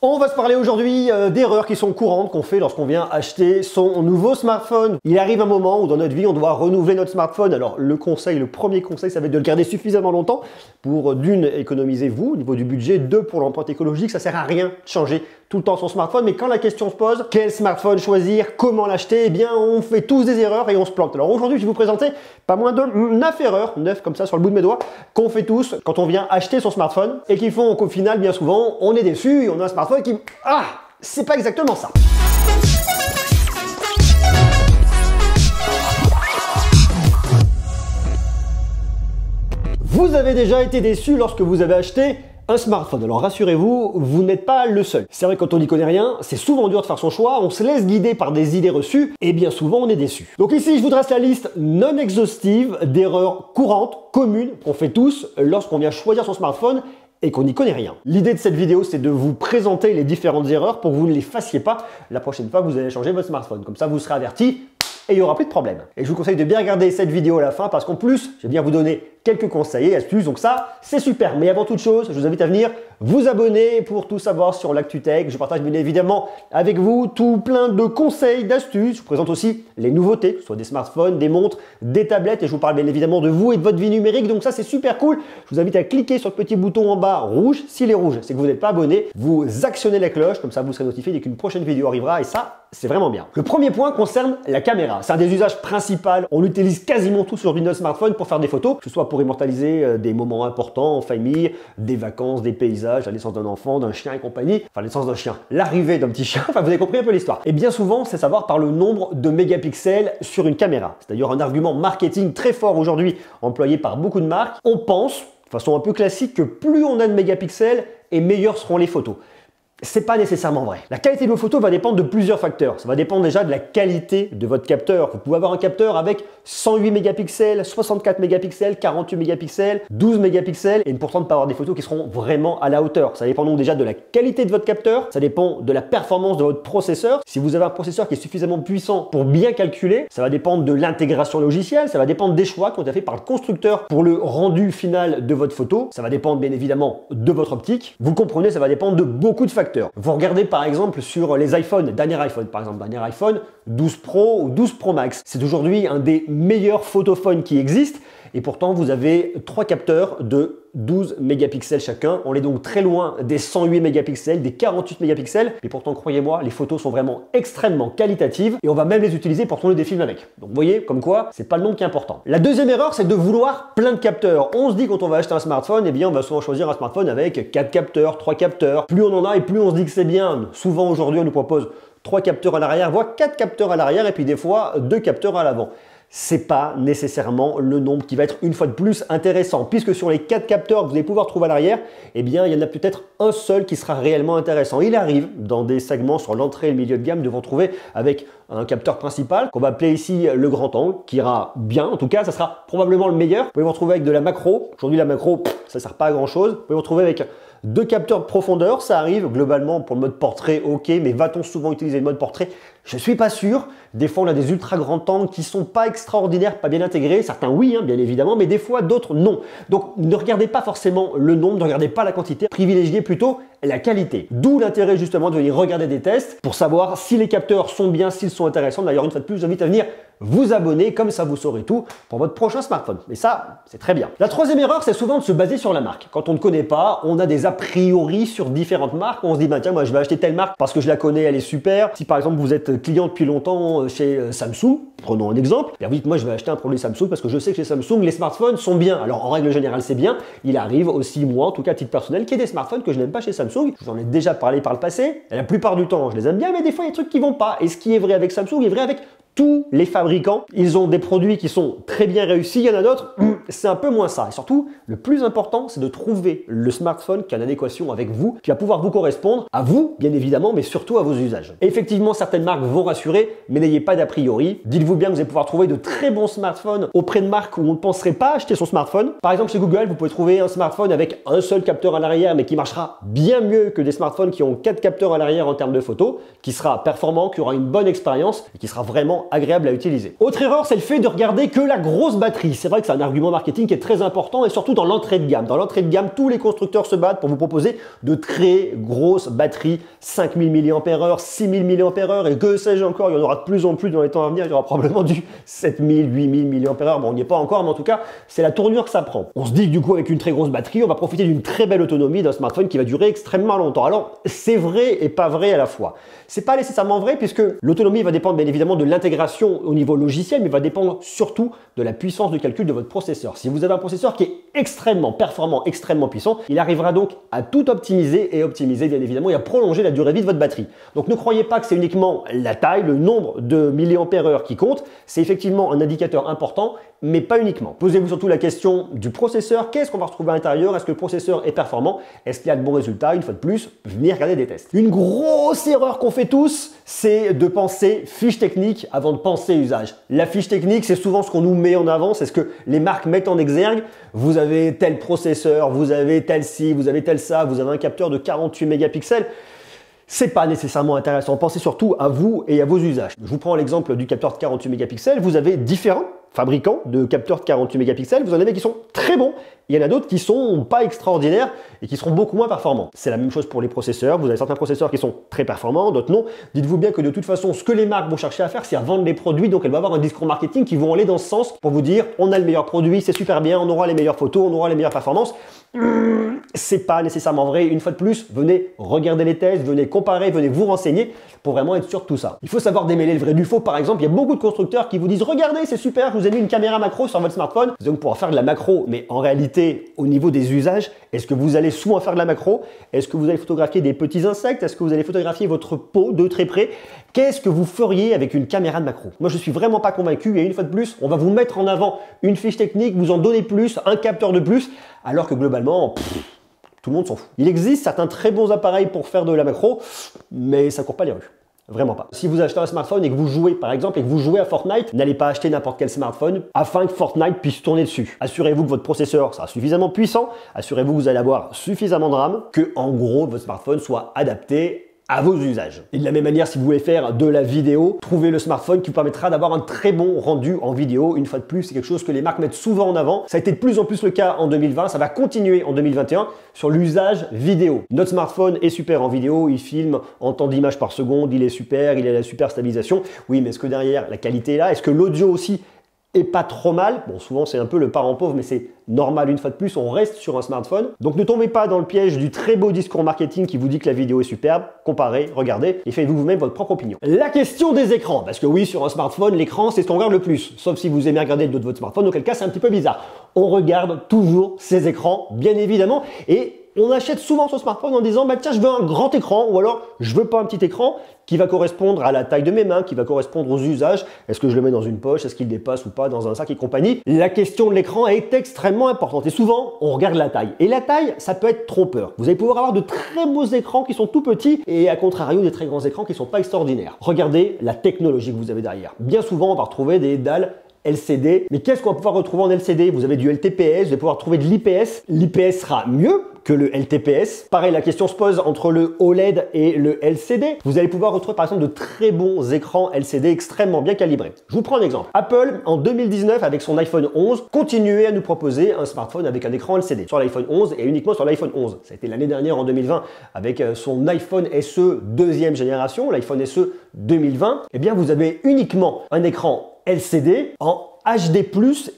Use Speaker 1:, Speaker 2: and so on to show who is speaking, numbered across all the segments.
Speaker 1: On va se parler aujourd'hui d'erreurs qui sont courantes qu'on fait lorsqu'on vient acheter son nouveau smartphone. Il arrive un moment où dans notre vie on doit renouveler notre smartphone. Alors le premier conseil, ça va être de le garder suffisamment longtemps pour d'une, économiser vous au niveau du budget, deux, pour l'empreinte écologique. Ça sert à rien de changer tout le temps son smartphone, mais quand la question se pose, quel smartphone choisir, comment l'acheter, eh bien on fait tous des erreurs et on se plante. Alors aujourd'hui je vais vous présenter pas moins de 9 erreurs, 9 comme ça sur le bout de mes doigts, qu'on fait tous quand on vient acheter son smartphone et qui font qu'au final bien souvent on est déçu et on a un smartphone qui... Ah, c'est pas exactement ça. Vous avez déjà été déçu lorsque vous avez acheté un smartphone. Alors rassurez-vous, vous n'êtes pas le seul. C'est vrai que quand on n'y connaît rien, c'est souvent dur de faire son choix, on se laisse guider par des idées reçues et bien souvent on est déçu. Donc ici je vous dresse la liste non exhaustive d'erreurs courantes, communes, qu'on fait tous lorsqu'on vient choisir son smartphone et qu'on n'y connaît rien. L'idée de cette vidéo, c'est de vous présenter les différentes erreurs pour que vous ne les fassiez pas la prochaine fois que vous allez changer votre smartphone. Comme ça, vous serez averti et il n'y aura plus de problème. Et je vous conseille de bien regarder cette vidéo à la fin parce qu'en plus, je vais bien vous donner quelques conseils et astuces, donc ça, c'est super. Mais avant toute chose, je vous invite à venir vous abonner pour tout savoir sur l'ActuTech. Je partage bien évidemment avec vous tout plein de conseils, d'astuces. Je vous présente aussi les nouveautés, que ce soit des smartphones, des montres, des tablettes, et je vous parle bien évidemment de vous et de votre vie numérique, donc ça c'est super cool. Je vous invite à cliquer sur le petit bouton en bas rouge. S'il est rouge, c'est que vous n'êtes pas abonné. Vous actionnez la cloche, comme ça vous serez notifié dès qu'une prochaine vidéo arrivera, et ça, c'est vraiment bien. Le premier point concerne la caméra. C'est un des usages principaux. On l'utilise quasiment tous sur notre smartphone pour faire des photos, que ce soit pour immortaliser des moments importants en famille, des vacances, des paysages, la naissance d'un enfant, d'un chien et compagnie. Enfin, la naissance d'un chien, l'arrivée d'un petit chien. Enfin, vous avez compris un peu l'histoire. Et bien souvent, c'est savoir par le nombre de mégapixels sur une caméra. C'est d'ailleurs un argument marketing très fort aujourd'hui, employé par beaucoup de marques. On pense, de façon un peu classique, que plus on a de mégapixels et meilleures seront les photos. C'est pas nécessairement vrai. La qualité de vos photos va dépendre de plusieurs facteurs. Ça va dépendre déjà de la qualité de votre capteur. Vous pouvez avoir un capteur avec 108 mégapixels, 64 mégapixels, 48 mégapixels, 12 mégapixels et pourtant ne pas avoir des photos qui seront vraiment à la hauteur. Ça dépend donc déjà de la qualité de votre capteur, ça dépend de la performance de votre processeur. Si vous avez un processeur qui est suffisamment puissant pour bien calculer, ça va dépendre de l'intégration logicielle, ça va dépendre des choix qui ont été faits par le constructeur pour le rendu final de votre photo. Ça va dépendre bien évidemment de votre optique. Vous comprenez, ça va dépendre de beaucoup de facteurs. Vous regardez par exemple sur les iPhones, dernier iPhone par exemple, dernier iPhone 12 Pro ou 12 Pro Max. C'est aujourd'hui un des meilleurs photophones qui existent et pourtant vous avez 3 capteurs de 12 mégapixels chacun. On est donc très loin des 108 mégapixels, des 48 mégapixels. Mais pourtant, croyez-moi, les photos sont vraiment extrêmement qualitatives et on va même les utiliser pour tourner des films avec. Donc vous voyez, comme quoi, c'est pas le nombre qui est important. La deuxième erreur, c'est de vouloir plein de capteurs. On se dit quand on va acheter un smartphone, eh bien on va souvent choisir un smartphone avec 4 capteurs, 3 capteurs. Plus on en a et plus on se dit que c'est bien. Souvent aujourd'hui, on nous propose 3 capteurs à l'arrière, voire 4 capteurs à l'arrière et puis des fois 2 capteurs à l'avant. C'est pas nécessairement le nombre qui va être une fois de plus intéressant, puisque sur les 4 capteurs que vous allez pouvoir trouver à l'arrière, eh bien il y en a peut-être un seul qui sera réellement intéressant. Il arrive dans des segments sur l'entrée et le milieu de gamme de vous retrouver avec un capteur principal qu'on va appeler ici le grand angle, qui ira bien, en tout cas ça sera probablement le meilleur. Vous pouvez vous retrouver avec de la macro. Aujourd'hui la macro, ça sert pas à grand chose. Vous pouvez vous retrouver avec 2 capteurs de profondeur, ça arrive globalement pour le mode portrait, ok, mais va-t-on souvent utiliser le mode portrait? Je suis pas sûr. Des fois on a des ultra grands angles qui sont pas extraordinaires, pas bien intégrés. Certains oui, hein, bien évidemment, mais des fois d'autres non. Donc ne regardez pas forcément le nombre, ne regardez pas la quantité, privilégiez plutôt la qualité. D'où l'intérêt justement de venir regarder des tests pour savoir si les capteurs sont bien, s'ils sont intéressants. D'ailleurs une fois de plus, je vous invite à venir vous abonner, comme ça vous saurez tout pour votre prochain smartphone. Et ça, c'est très bien. La troisième erreur, c'est souvent de se baser sur la marque. Quand on ne connaît pas, on a des a priori sur différentes marques. On se dit, bah, tiens, moi je vais acheter telle marque parce que je la connais, elle est super. Si par exemple vous êtes client depuis longtemps chez Samsung, prenons un exemple, bien vous dites, moi je vais acheter un produit Samsung parce que je sais que chez Samsung, les smartphones sont bien. Alors en règle générale, c'est bien. Il arrive aussi, moi, en tout cas à titre personnel, qu'il y ait des smartphones que je n'aime pas chez Samsung. Je vous en ai déjà parlé par le passé. Et la plupart du temps, je les aime bien, mais des fois, il y a des trucs qui vont pas. Et ce qui est vrai avec Samsung est vrai avec tous les fabricants. Ils ont des produits qui sont très bien réussis, il y en a d'autres, c'est un peu moins ça. Et surtout, le plus important, c'est de trouver le smartphone qui est en adéquation avec vous, qui va pouvoir vous correspondre, à vous, bien évidemment, mais surtout à vos usages. Et effectivement, certaines marques vont rassurer, mais n'ayez pas d'a priori. Dites-vous bien que vous allez pouvoir trouver de très bons smartphones auprès de marques où on ne penserait pas acheter son smartphone. Par exemple, chez Google, vous pouvez trouver un smartphone avec un seul capteur à l'arrière, mais qui marchera bien mieux que des smartphones qui ont 4 capteurs à l'arrière en termes de photos, qui sera performant, qui aura une bonne expérience et qui sera vraiment vraiment agréable à utiliser. Autre erreur, c'est le fait de regarder que la grosse batterie. C'est vrai que c'est un argument marketing qui est très important et surtout dans l'entrée de gamme. Dans l'entrée de gamme, tous les constructeurs se battent pour vous proposer de très grosses batteries, 5000 mAh, 6000 mAh et que sais-je encore, il y en aura de plus en plus dans les temps à venir, il y aura probablement du 7000, 8000 mAh. Bon, on n'y est pas encore, mais en tout cas, c'est la tournure que ça prend. On se dit que du coup, avec une très grosse batterie, on va profiter d'une très belle autonomie d'un smartphone qui va durer extrêmement longtemps. Alors, c'est vrai et pas vrai à la fois. C'est pas nécessairement vrai puisque l'autonomie va dépendre bien évidemment de l'intégration au niveau logiciel, mais va dépendre surtout de la puissance de calcul de votre processeur. Si vous avez un processeur qui est extrêmement performant, extrêmement puissant, il arrivera donc à tout optimiser et optimiser bien évidemment et à prolonger la durée de vie de votre batterie. Donc ne croyez pas que c'est uniquement la taille, le nombre de milliampères-heure qui compte, c'est effectivement un indicateur important, mais pas uniquement. Posez-vous surtout la question du processeur, qu'est-ce qu'on va retrouver à l'intérieur, est-ce que le processeur est performant, est-ce qu'il y a de bons résultats, une fois de plus, venez regarder des tests. Une grosse erreur qu'on fait tous, c'est de penser fiche technique avant de penser usage. La fiche technique, c'est souvent ce qu'on nous met en avant, c'est ce que les marques mettent en exergue. Vous avez tel processeur, vous avez tel ci, vous avez tel ça, vous avez un capteur de 48 mégapixels. C'est pas nécessairement intéressant. Pensez surtout à vous et à vos usages. Je vous prends l'exemple du capteur de 48 mégapixels. Vous avez différents fabricants de capteurs de 48 mégapixels. Vous en avez qui sont très bons. Il y en a d'autres qui sont pas extraordinaires et qui seront beaucoup moins performants. C'est la même chose pour les processeurs. Vous avez certains processeurs qui sont très performants, d'autres non. Dites-vous bien que de toute façon, ce que les marques vont chercher à faire, c'est à vendre les produits. Donc, elles vont avoir un discours marketing qui vont aller dans ce sens pour vous dire on a le meilleur produit, c'est super bien, on aura les meilleures photos, on aura les meilleures performances. C'est pas nécessairement vrai. Une fois de plus, venez regarder les tests, venez comparer, venez vous renseigner pour vraiment être sûr de tout ça. Il faut savoir démêler le vrai du faux. Par exemple, il y a beaucoup de constructeurs qui vous disent regardez, c'est super, je vous ai mis une caméra macro sur votre smartphone. Vous allez pouvoir faire de la macro, mais en réalité, au niveau des usages, est-ce que vous allez souvent faire de la macro? Est-ce que vous allez photographier des petits insectes? Est-ce que vous allez photographier votre peau de très près? Qu'est-ce que vous feriez avec une caméra de macro? Moi, je suis vraiment pas convaincu et une fois de plus, on va vous mettre en avant une fiche technique, vous en donner plus, un capteur de plus, alors que globalement, tout le monde s'en fout. Il existe certains très bons appareils pour faire de la macro, mais ça court pas les rues. Vraiment pas. Si vous achetez un smartphone et que vous jouez, par exemple, et que vous jouez à Fortnite, n'allez pas acheter n'importe quel smartphone afin que Fortnite puisse tourner dessus. Assurez-vous que votre processeur sera suffisamment puissant, assurez-vous que vous allez avoir suffisamment de RAM, que en gros votre smartphone soit adapté à vos usages. Et de la même manière, si vous voulez faire de la vidéo, trouvez le smartphone qui vous permettra d'avoir un très bon rendu en vidéo. Une fois de plus, c'est quelque chose que les marques mettent souvent en avant. Ça a été de plus en plus le cas en 2020, ça va continuer en 2021 sur l'usage vidéo. Notre smartphone est super en vidéo, il filme en temps d'image par seconde, il est super, il a la super stabilisation. Oui, mais est-ce que derrière, la qualité est là? Est-ce que l'audio aussi est pas trop mal? Bon, souvent c'est un peu le parent pauvre, mais c'est normal une fois de plus, on reste sur un smartphone. Donc ne tombez pas dans le piège du très beau discours marketing qui vous dit que la vidéo est superbe. Comparez, regardez et faites-vous vous-même votre propre opinion. La question des écrans, parce que oui, sur un smartphone, l'écran c'est ce qu'on regarde le plus, sauf si vous aimez regarder de votre smartphone, auquel cas c'est un petit peu bizarre. On regarde toujours ces écrans, bien évidemment, et on achète souvent son smartphone en disant bah tiens, je veux un grand écran ou alors je veux pas un petit écran qui va correspondre à la taille de mes mains, qui va correspondre aux usages. Est-ce que je le mets dans une poche? Est-ce qu'il dépasse ou pas dans un sac et compagnie? La question de l'écran est extrêmement importante et souvent on regarde la taille. Et la taille, ça peut être trompeur. Vous allez pouvoir avoir de très beaux écrans qui sont tout petits et à contrario des très grands écrans qui sont pas extraordinaires. Regardez la technologie que vous avez derrière. Bien souvent, on va retrouver des dalles LCD. Mais qu'est-ce qu'on va pouvoir retrouver en LCD? Vous avez du LTPS, vous allez pouvoir trouver de l'IPS. L'IPS sera mieux que le LTPS. Pareil, la question se pose entre le OLED et le LCD. Vous allez pouvoir retrouver par exemple de très bons écrans LCD extrêmement bien calibrés. Je vous prends un exemple. Apple, en 2019, avec son iPhone 11, continuait à nous proposer un smartphone avec un écran LCD sur l'iPhone 11 et uniquement sur l'iPhone 11. Ça a été l'année dernière en 2020 avec son iPhone SE deuxième génération, l'iPhone SE 2020. Eh bien, vous avez uniquement un écran LCD en HD+,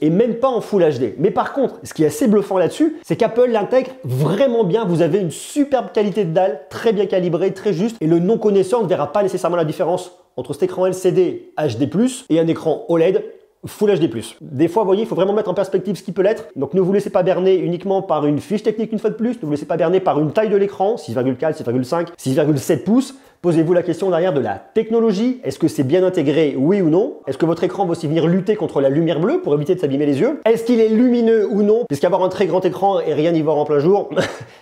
Speaker 1: et même pas en Full HD. Mais par contre, ce qui est assez bluffant là-dessus, c'est qu'Apple l'intègre vraiment bien. Vous avez une superbe qualité de dalle, très bien calibrée, très juste, et le non-connaisseur ne verra pas nécessairement la différence entre cet écran LCD HD+, et un écran OLED Full HD+. Des fois, vous voyez, il faut vraiment mettre en perspective ce qui peut l'être. Donc ne vous laissez pas berner uniquement par une fiche technique une fois de plus, ne vous laissez pas berner par une taille de l'écran, 6,4, 6,5, 6,7 pouces. Posez-vous la question derrière de la technologie. Est-ce que c'est bien intégré, oui ou non? Est-ce que votre écran va aussi venir lutter contre la lumière bleue pour éviter de s'abîmer les yeux? Est-ce qu'il est lumineux ou non? Puisqu'avoir un très grand écran et rien y voir en plein jour,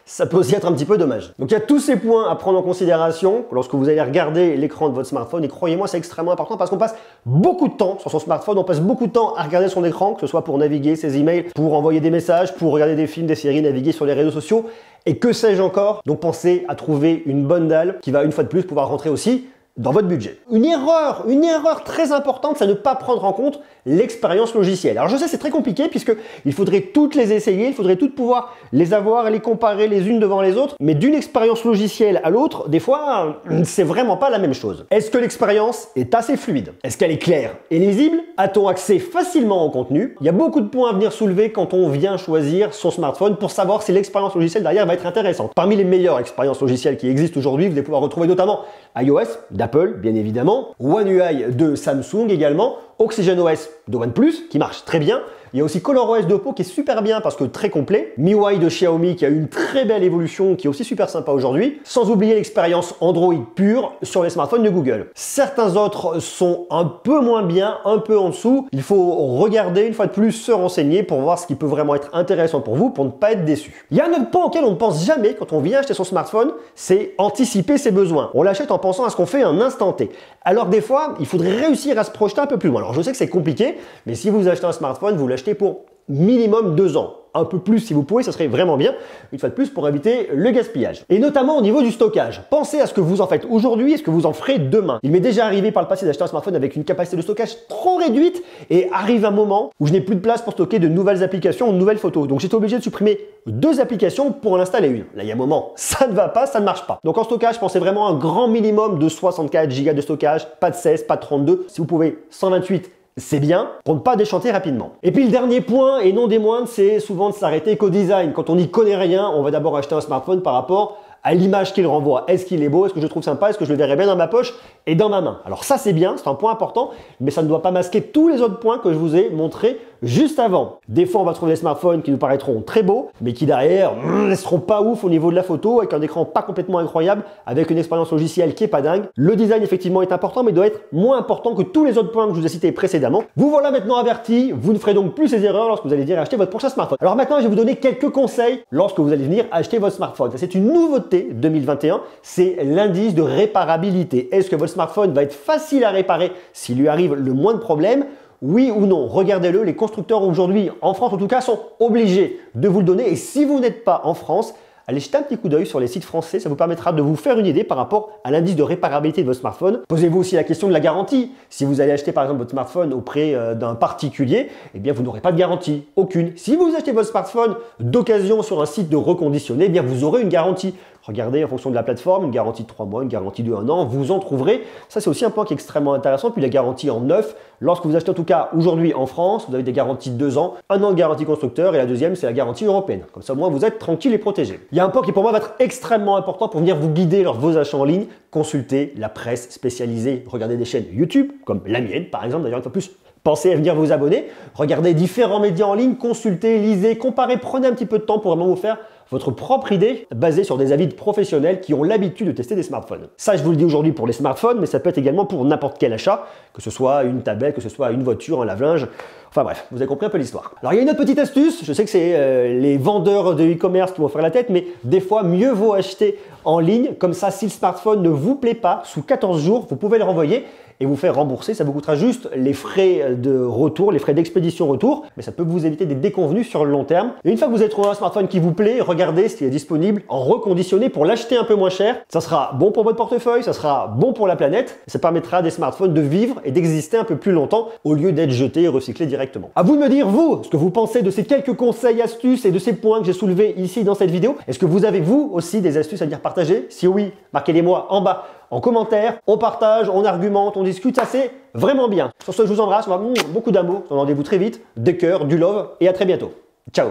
Speaker 1: ça peut aussi être un petit peu dommage. Donc il y a tous ces points à prendre en considération lorsque vous allez regarder l'écran de votre smartphone. Et croyez-moi, c'est extrêmement important parce qu'on passe beaucoup de temps sur son smartphone. On passe beaucoup de temps à regarder son écran, que ce soit pour naviguer ses emails, pour envoyer des messages, pour regarder des films, des séries, naviguer sur les réseaux sociaux. Et que sais-je encore? Donc pensez à trouver une bonne dalle qui va une fois de plus pouvoir rentrer aussi dans votre budget. Une erreur très importante, c'est de ne pas prendre en compte l'expérience logicielle. Alors je sais, c'est très compliqué puisqu'il faudrait toutes les essayer, il faudrait toutes pouvoir les avoir et les comparer les unes devant les autres, mais d'une expérience logicielle à l'autre, des fois, c'est vraiment pas la même chose. Est-ce que l'expérience est assez fluide? Est-ce qu'elle est claire et lisible? A-t-on accès facilement au contenu? Il y a beaucoup de points à venir soulever quand on vient choisir son smartphone pour savoir si l'expérience logicielle derrière va être intéressante. Parmi les meilleures expériences logicielles qui existent aujourd'hui, vous allez pouvoir retrouver notamment iOS d'Apple, bien évidemment, One UI de Samsung également, OxygenOS de OnePlus, qui marche très bien. Il y a aussi ColorOS d'Oppo qui est super bien parce que très complet. MIUI de Xiaomi qui a eu une très belle évolution qui est aussi super sympa aujourd'hui. Sans oublier l'expérience Android pure sur les smartphones de Google. Certains autres sont un peu moins bien, un peu en dessous. Il faut regarder une fois de plus, se renseigner pour voir ce qui peut vraiment être intéressant pour vous pour ne pas être déçu. Il y a un autre point auquel on ne pense jamais quand on vient acheter son smartphone, c'est anticiper ses besoins. On l'achète en pensant à ce qu'on fait un instant T. Alors des fois, il faudrait réussir à se projeter un peu plus loin. Alors je sais que c'est compliqué, mais si vous achetez un smartphone, vous l'achetez pour minimum 2 ans. Un peu plus si vous pouvez, ça serait vraiment bien, une fois de plus pour éviter le gaspillage. Et notamment au niveau du stockage. Pensez à ce que vous en faites aujourd'hui et ce que vous en ferez demain. Il m'est déjà arrivé par le passé d'acheter un smartphone avec une capacité de stockage trop réduite et arrive un moment où je n'ai plus de place pour stocker de nouvelles applications ou de nouvelles photos. Donc j'étais obligé de supprimer 2 applications pour en installer une. Là il y a un moment, ça ne va pas, ça ne marche pas. Donc en stockage, pensez vraiment à un grand minimum de 64 Go de stockage, pas de 16, pas de 32. Si vous pouvez 128, c'est bien pour ne pas déchanter rapidement. Et puis le dernier point, et non des moindres, c'est souvent de s'arrêter qu'au design. Quand on n'y connaît rien, on va d'abord acheter un smartphone par rapport à l'image qu'il renvoie. Est-ce qu'il est beau? Est-ce que je le trouve sympa? Est-ce que je le verrai bien dans ma poche et dans ma main? Alors ça c'est bien, c'est un point important, mais ça ne doit pas masquer tous les autres points que je vous ai montrés juste avant. Des fois on va trouver des smartphones qui nous paraîtront très beaux, mais qui derrière ne seront pas ouf au niveau de la photo, avec un écran pas complètement incroyable, avec une expérience logicielle qui est pas dingue. Le design effectivement est important, mais doit être moins important que tous les autres points que je vous ai cités précédemment. Vous voilà maintenant averti, vous ne ferez donc plus ces erreurs lorsque vous allez venir acheter votre prochain smartphone. Alors maintenant je vais vous donner quelques conseils lorsque vous allez venir acheter votre smartphone. C'est une nouveauté 2021, c'est l'indice de réparabilité. Est-ce que votre smartphone va être facile à réparer s'il lui arrive le moins de problèmes? Oui ou non? Regardez-le, les constructeurs aujourd'hui, en France en tout cas, sont obligés de vous le donner. Et si vous n'êtes pas en France, allez jeter un petit coup d'œil sur les sites français, ça vous permettra de vous faire une idée par rapport à l'indice de réparabilité de votre smartphone. Posez-vous aussi la question de la garantie. Si vous allez acheter par exemple votre smartphone auprès d'un particulier, eh bien vous n'aurez pas de garantie, aucune. Si vous achetez votre smartphone d'occasion sur un site de reconditionné, eh bien vous aurez une garantie. Regardez en fonction de la plateforme, une garantie de 3 mois, une garantie de 1 an, vous en trouverez. Ça, c'est aussi un point qui est extrêmement intéressant. Puis la garantie en neuf, lorsque vous achetez en tout cas aujourd'hui en France, vous avez des garanties de 2 ans, 1 an de garantie constructeur et la deuxième, c'est la garantie européenne. Comme ça, au moins, vous êtes tranquille et protégé. Il y a un point qui pour moi va être extrêmement important pour venir vous guider lors de vos achats en ligne. Consultez la presse spécialisée. Regardez des chaînes YouTube, comme la mienne par exemple, d'ailleurs une fois plus. Pensez à venir vous abonner, regardez différents médias en ligne, consultez, lisez, comparez, prenez un petit peu de temps pour vraiment vous faire votre propre idée basée sur des avis de professionnels qui ont l'habitude de tester des smartphones. Ça, je vous le dis aujourd'hui pour les smartphones, mais ça peut être également pour n'importe quel achat, que ce soit une tablette, que ce soit une voiture, un lave-linge. Enfin bref, vous avez compris un peu l'histoire. Alors il y a une autre petite astuce, je sais que c'est les vendeurs de e-commerce qui vont faire la tête, mais des fois mieux vaut acheter en ligne, comme ça si le smartphone ne vous plaît pas, sous 14 jours, vous pouvez le renvoyer et vous faire rembourser. Ça vous coûtera juste les frais de retour, les frais d'expédition retour, mais ça peut vous éviter des déconvenus sur le long terme. Et une fois que vous avez trouvé un smartphone qui vous plaît, regardez s'il est disponible en reconditionné pour l'acheter un peu moins cher. Ça sera bon pour votre portefeuille, ça sera bon pour la planète, ça permettra à des smartphones de vivre et d'exister un peu plus longtemps au lieu d'être jetés et recyclés directement. À vous de me dire, vous, ce que vous pensez de ces quelques conseils, astuces et de ces points que j'ai soulevés ici dans cette vidéo. Est-ce que vous avez, vous aussi, des astuces à venir partager? Si oui, marquez-les-moi en bas en commentaire, on partage, on argumente, on discute, ça c'est vraiment bien. Sur ce, je vous embrasse, beaucoup d'amour, on rendez-vous très vite, des cœurs, du love et à très bientôt. Ciao!